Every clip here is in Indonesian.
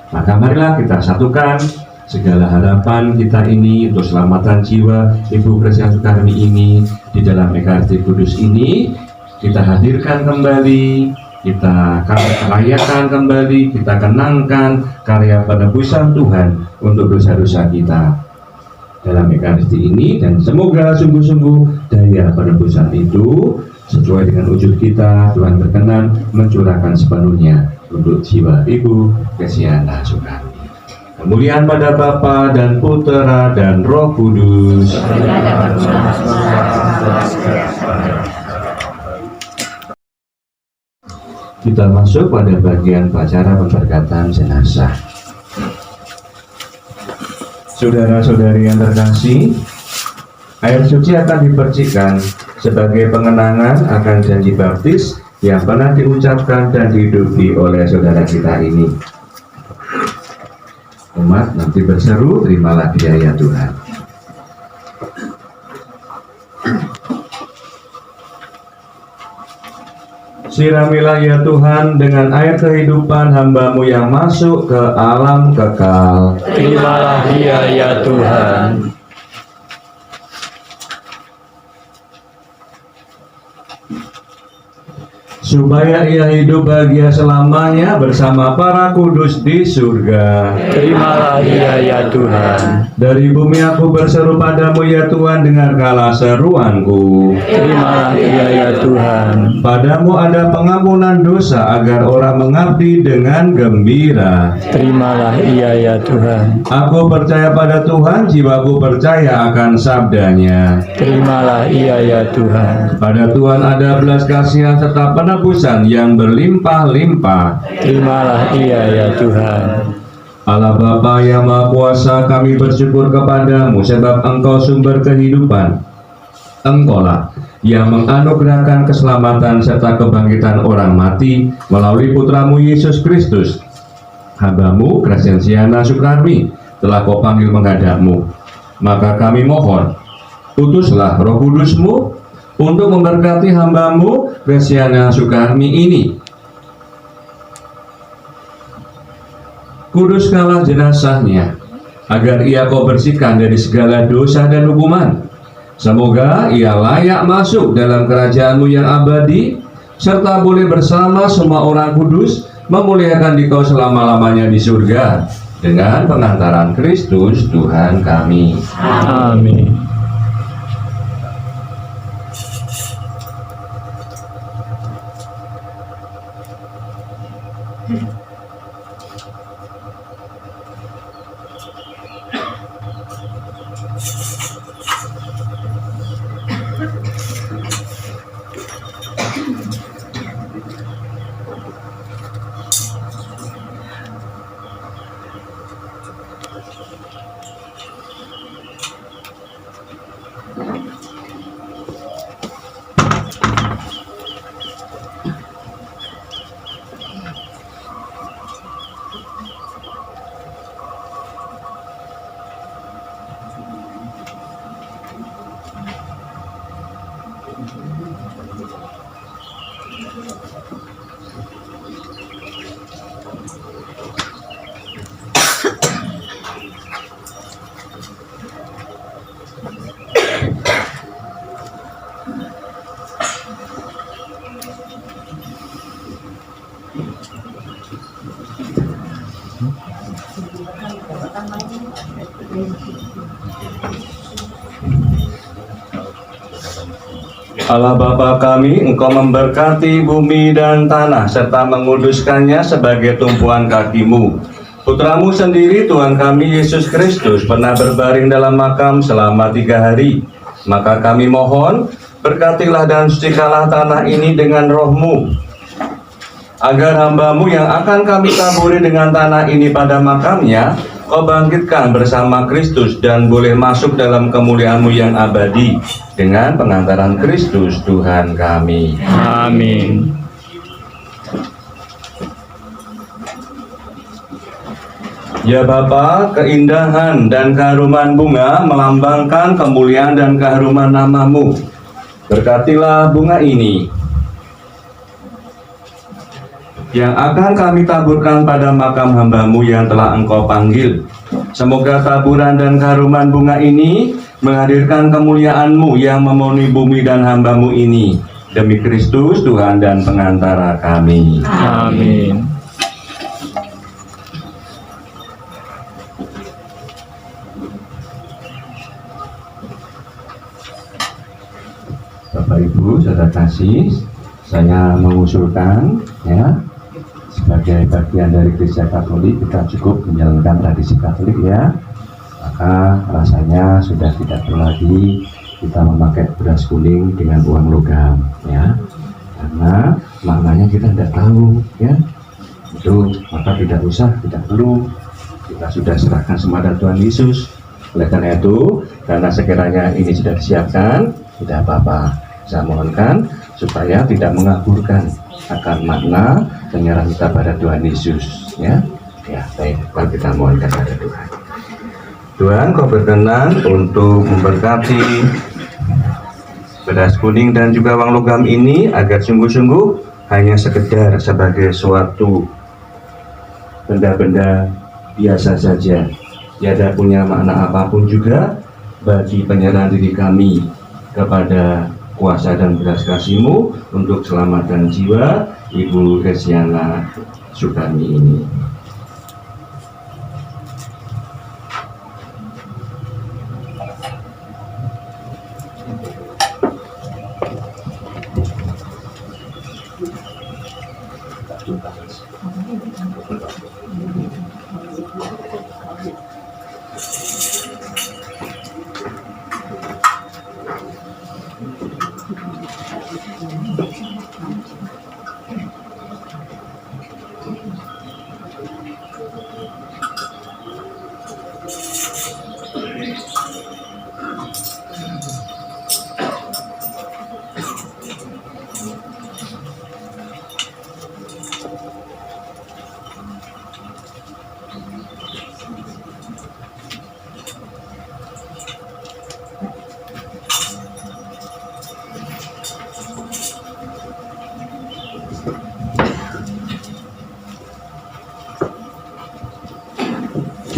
Maka marilah kita satukan segala harapan kita ini untuk keselamatan jiwa Ibu Christiana Sukarmi ini di dalam Ekaristi Kudus ini. Kita hadirkan kembali, kita rayakan kembali, kita kenangkan karya penebusan Tuhan untuk dosa-dosa kita dalam Ekaristi ini, dan semoga sungguh-sungguh daya penebusan itu sesuai dengan wujud kita, Tuhan berkenan mencurahkan sepenuhnya untuk jiwa Ibu Christiana Sukarmi. Kemuliaan pada Bapa dan Putera dan Roh Kudus. Kita masuk pada bagian upacara pemberkatan jenazah. Saudara-saudari yang terkasih, air suci akan dipercikan sebagai pengenangan akan janji baptis yang pernah diucapkan dan dihidupi oleh saudara kita ini. Umat nanti berseru, terimalah dia ya Tuhan. Siramilah ya Tuhan dengan air kehidupan hamba-Mu yang masuk ke alam kekal. Terimalah dia ya Tuhan. Supaya ia hidup bahagia selamanya bersama para kudus di surga. Terimalah dia ya Tuhan. Dari bumi aku berseru padamu ya Tuhan, dengarkanlah seruanku. Terimalah dia ya Tuhan. Padamu ada pengampunan dosa agar orang mengabdi dengan gembira. Terimalah ia ya Tuhan. Aku percaya pada Tuhan, jiwaku percaya akan sabdanya. Terimalah ia ya Tuhan. Pada Tuhan ada belas kasihan serta penebusan yang berlimpah-limpah. Terimalah ia ya Tuhan. Allah Bapa yang Maha Kuasa, kami bersyukur kepadamu sebab Engkau sumber kehidupan. Engkaulah yang menganugerahkan keselamatan serta kebangkitan orang mati melalui Putramu Yesus Kristus. Hamba-Mu Christiana Sukarmi telah Kau panggil menghadap-Mu. Maka kami mohon, utuslah Roh Kudus-Mu untuk memberkati hamba-Mu Christiana Sukarmi ini. Kuduskanlah jenazahnya, agar ia Kau bersihkan dari segala dosa dan hukuman. Semoga ia layak masuk dalam kerajaan-Mu yang abadi, serta boleh bersama semua orang kudus memuliakan Dikau selama-lamanya di surga, dengan pengantaran Kristus Tuhan kami. Amin. Allah Bapa kami, Engkau memberkati bumi dan tanah serta menguduskannya sebagai tumpuan kaki-Mu. Putramu sendiri, Tuhan kami Yesus Kristus, pernah berbaring dalam makam selama 3 hari. Maka kami mohon, berkatilah dan sucikanlah tanah ini dengan Roh-Mu, agar hamba-Mu yang akan kami taburi dengan tanah ini pada makamnya, Kau bangkitkan bersama Kristus dan boleh masuk dalam kemuliaan-Mu yang abadi dengan pengantaran Kristus Tuhan kami. Amin. Ya Bapa, keindahan dan keharuman bunga melambangkan kemuliaan dan keharuman nama-Mu. Berkatilah bunga ini yang akan kami taburkan pada makam hamba-Mu yang telah Engkau panggil. Semoga taburan dan keharuman bunga ini menghadirkan kemuliaan-Mu yang memenuhi bumi dan hamba-Mu ini. Demi Kristus Tuhan dan pengantara kami. Amin. Bapak Ibu, saudara kasih, saya mengusulkan ya, sebagai bagian dari Gereja Katolik kita cukup menjalankan tradisi Katolik ya. Maka rasanya sudah tidak perlu lagi kita memakai beras kuning dengan uang logam ya. Karena maknanya kita tidak tahu ya. Itu maka tidak perlu. Kita sudah serahkan semua pada Tuhan Yesus. Oleh karena itu, karena sekiranya ini sudah disiapkan, tidak apa-apa. Saya mohonkan supaya tidak mengaburkan akan makna penyerahan kita pada Tuhan Yesus ya. Ya, baik, mari kita mohonkan pada Tuhan. Tuhan, Kau berkenan untuk memberkati beras kuning dan juga uang logam ini agar sungguh-sungguh hanya sekedar sebagai suatu benda-benda biasa saja, tiada punya makna apapun juga bagi penyerahan diri kami kepada kuasa dan belas kasih-Mu untuk keselamatan jiwa Ibu Resiana Sukarni ini.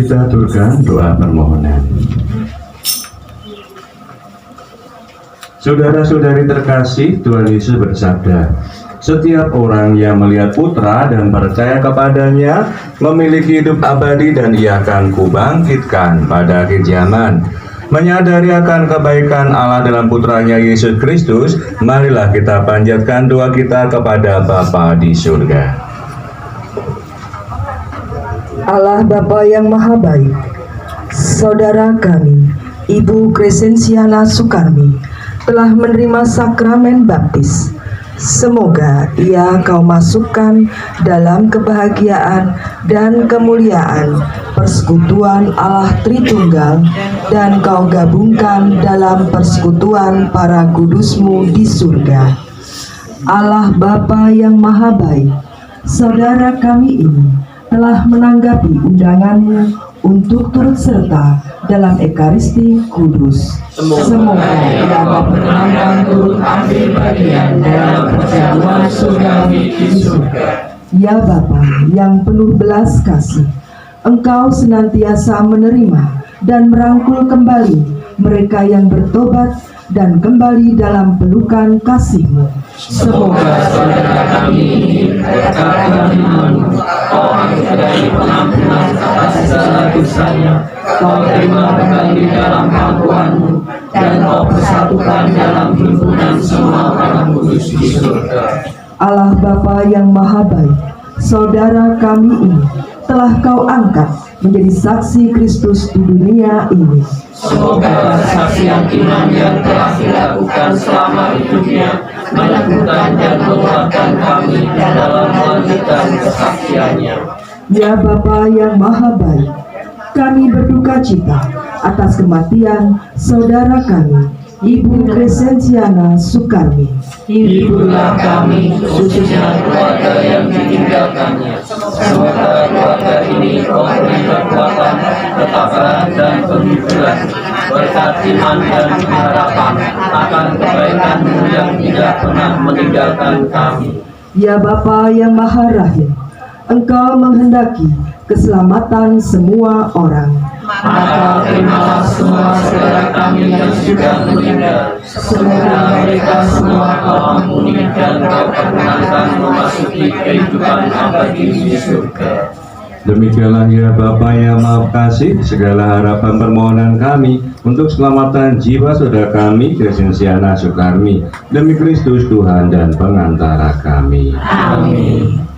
Kita aturkan doa permohonan. Saudara-saudari terkasih, Tuhan Yesus bersabda, setiap orang yang melihat Putra dan percaya kepadanya memiliki hidup abadi dan Ia akan kubangkitkan pada akhir zaman. Menyadari akan kebaikan Allah dalam Putranya Yesus Kristus, marilah kita panjatkan doa kita kepada Bapa di surga. Allah Bapa yang Maha Baik, saudara kami, Ibu Crescensiana Sukarni, telah menerima sakramen baptis. Semoga ia Kau masukkan dalam kebahagiaan dan kemuliaan persekutuan Allah Tritunggal, dan Kau gabungkan dalam persekutuan para kudus-Mu di surga. Allah Bapa yang Maha Baik, saudara kami ini telah menanggapi undangan-Mu untuk turut serta dalam Ekaristi Kudus. Semoga ia dapat berkenan turut ambil bagian dalam perjamuan surgawi di surga. Ya Bapa yang penuh belas kasih, Engkau senantiasa menerima dan merangkul kembali mereka yang bertobat dan kembali dalam pelukan kasih-Mu. Semoga saudara kami ini dekat denganmu, Kau anugerahi pengampunan atas segala dosanya, Kau terima kembali dalam pangkuanmu, dan Kau persatukan dalam himpunan semua orang kudus di surga. Allah Bapa yang Maha Baik, saudara kami ini telah Kau angkat menjadi saksi Kristus di dunia ini. Semoga kesaksian iman yang telah dilakukan selama hidupnya meneguhkan dan menguatkan kami dalam melanjutkan kesaksiannya. Ya Bapa yang Maha Baik, kami berduka cita atas kematian saudara kami, Ibu Crescentiana Sukarmi. Hiburlah kami, khususnya keluarga yang ditinggalkannya. Semoga keluarga ini Kau beri kekuatan, ketabahan dan penghiburan, berkat iman dan harapan akan kebaikan-Mu yang tidak pernah meninggalkan kami. Ya Bapa yang Maha Rahim, Engkau menghendaki keselamatan semua orang. Maka terimalah semua saudara kami yang sudah meninggal. Semoga mereka semua Kau ampuni dan Kau perkenankan memasuki kehidupan abadi di surga. Demikianlah ya Bapa yang Maha Kasih, segala harapan permohonan kami untuk keselamatan jiwa saudara kami Crescentiana Sukarmi, demi Kristus Tuhan dan pengantara kami. Amin.